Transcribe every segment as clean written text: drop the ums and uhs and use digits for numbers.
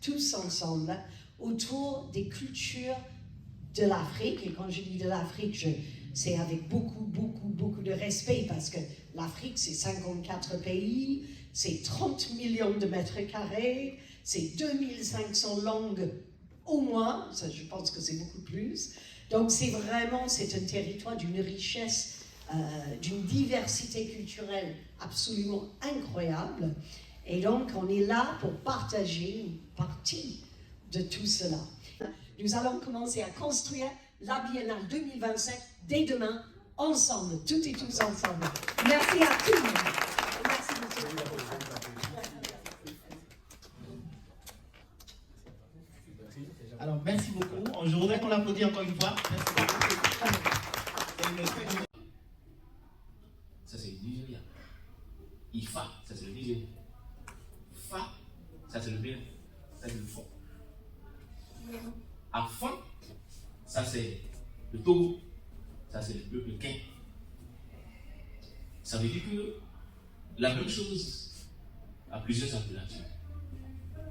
tous ensemble autour des cultures de l'Afrique. Et quand je dis de l'Afrique, c'est avec beaucoup de respect, parce que l'Afrique, c'est 54 pays, c'est 30 millions de mètres carrés, c'est 2500 langues au moins, ça, je pense que c'est beaucoup plus. Donc c'est un territoire d'une richesse, d'une diversité culturelle absolument incroyable. Et donc on est là pour partager une partie de tout cela. Nous allons commencer à construire la Biennale 2027 dès demain, ensemble, toutes et tous ensemble. Merci à tous. Merci, monsieur. Alors, merci beaucoup. Je voudrais qu'on l'applaudisse encore une fois. Merci beaucoup. Ça, c'est le Nigeria. IFA, ça, c'est le Nigeria. FA, ça, c'est le Bénin. Ça, c'est le fond. AFAN, ça, c'est le Togo. Ça, c'est le peuple Ken. Ça veut dire que la même chose a plusieurs appellations,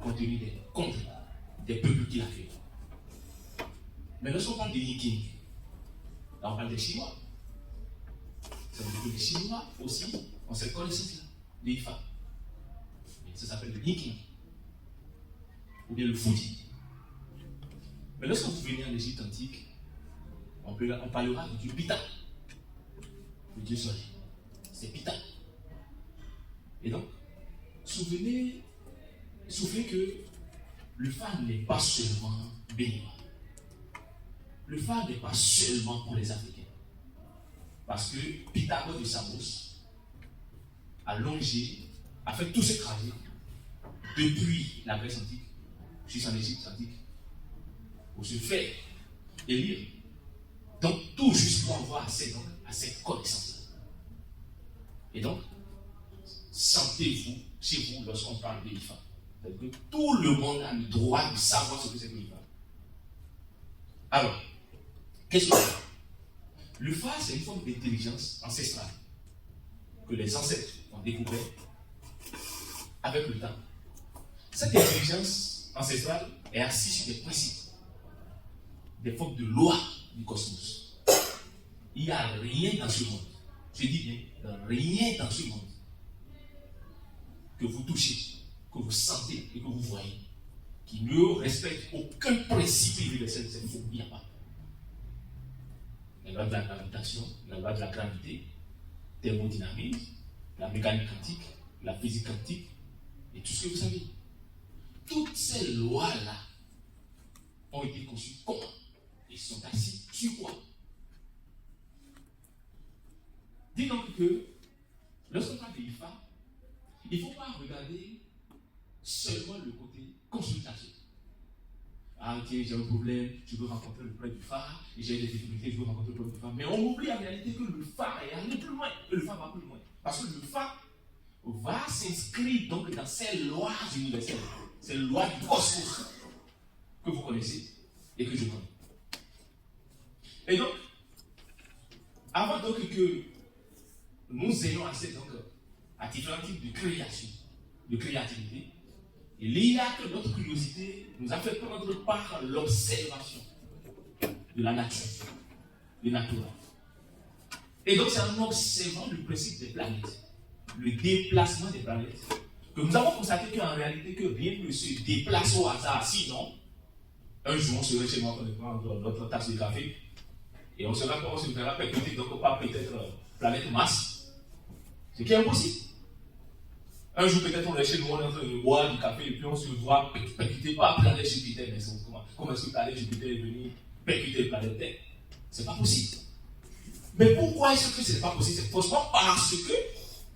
compte tenu des contre des peuples qui l'accueillent. Mais lorsqu'on parle des Yiking, là on parle des Chinois. Ça veut dire que les Chinois aussi ont cette connaissance-là, les IFA. Ça s'appelle le Yiking, ou bien le Fouti. Mais lorsque vous venez en Égypte antique, on parlera du Pita, le dieu soleil. C'est Pita. Et donc, souvenez que le phare n'est pas seulement béninois. Le phare n'est pas seulement pour les Africains. Parce que Pythagore de Samos a fait tout ce trajet depuis la Grèce antique jusqu'en Égypte antique pour se faire élire. Donc, tout juste pour avoir accès à cette connaissance-là. Et donc, sentez-vous chez vous lorsqu'on parle de l'IFA. C'est-à-dire que tout le monde a le droit de savoir ce que c'est que l'IFA. Alors, qu'est-ce que c'est? Le phare, c'est une forme d'intelligence ancestrale que les ancêtres ont découvert avec le temps. Cette intelligence ancestrale est assise sur des principes, des formes de lois du cosmos. Il n'y a rien dans ce monde, je dis bien, rien dans ce monde que vous touchez, que vous sentez et que vous voyez, qui ne respecte aucun principe universel, c'est faux, il n'y a pas. La loi de la gravitation, la loi de la gravité, thermodynamisme, la mécanique quantique, la physique quantique, et tout ce que vous savez. Toutes ces lois-là ont été conçues comment? Ils sont assis sur quoi? Dis donc que, lorsqu'on parle de l'IFA, il ne faut pas regarder seulement le côté consultation. Ah tiens, j'ai un problème, je veux rencontrer le prêtre du phare, j'ai des difficultés, je veux rencontrer le prêtre du phare. Mais on oublie en réalité que le phare est allé plus loin, que le phare va plus loin. Parce que le phare va s'inscrire donc dans ces lois universelles, ces lois du cosmos que vous connaissez et que je connais. Et donc, avant donc que nous ayons accès donc à différents types de création, de créativité, il y a que notre curiosité nous a fait prendre part à l'observation de la nature, du naturel. Et donc c'est en observant le principe des planètes, le déplacement des planètes, que nous avons constaté qu'en réalité que rien ne se déplace au hasard. Sinon, un jour on serait chez moi, on prendre notre tasse de café et on se verra percuter donc pas peut-être planète Mars, ce qui est impossible. Un jour, peut-être, on est chez nous, on est en train de boire du café et puis on se voit percuter par la planète Jupiter. Mais comment est-ce que la planète Jupiter est venue percuter la planète Terre? C'est pas possible. Mais pourquoi est-ce que c'est pas possible? C'est forcément parce que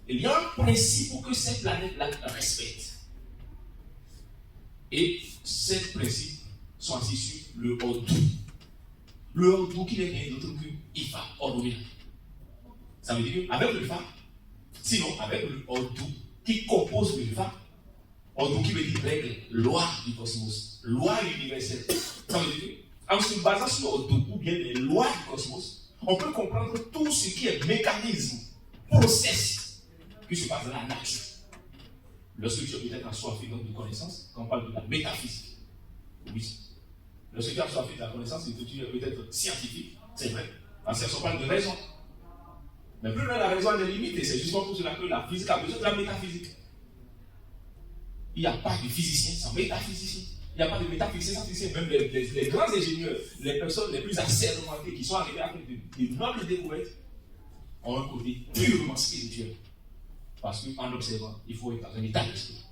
il y a un principe pour que cette planète-là respecte. Et ces principes sont assis sur le Ordou. Le Ordou qui n'est rien d'autre que Ifa, Ordou. Ça veut dire qu'avec le Fa, sinon avec le Ordou, qui compose le vin, Ordou qui veut dire règle, loi du cosmos, loi universelle. Ça veut dire qu'en se basant sur Ordou ou bien les lois du cosmos, on peut comprendre tout ce qui est mécanisme, process qui se passe dans la nature. lorsque tu es peut-être assoiffé donc de connaissances, quand on parle de la métaphysique, oui. Lorsque tu es assoiffé de la connaissance, c'est que tu es peut-être scientifique, c'est vrai, parce qu'on parle de raison. Mais plus loin, la raison a des limites, et c'est justement pour cela que la physique a besoin de la métaphysique. Il n'y a pas de physicien sans métaphysicien. Il n'y a pas de métaphysicien sans physicien. Même les grands ingénieurs, les personnes les plus assermentées qui sont arrivées à faire de nobles découvertes, ont un côté purement spirituel. Parce qu'en observant, il faut être dans un état d'esprit.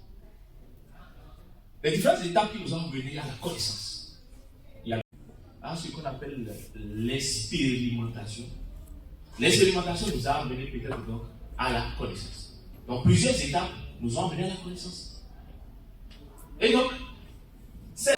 Les différentes étapes qui nous ont menés à la connaissance. Il y a ce qu'on appelle l'expérimentation. L'expérimentation nous a amené peut-être donc à la connaissance. Donc plusieurs étapes nous ont amené à la connaissance. Et donc,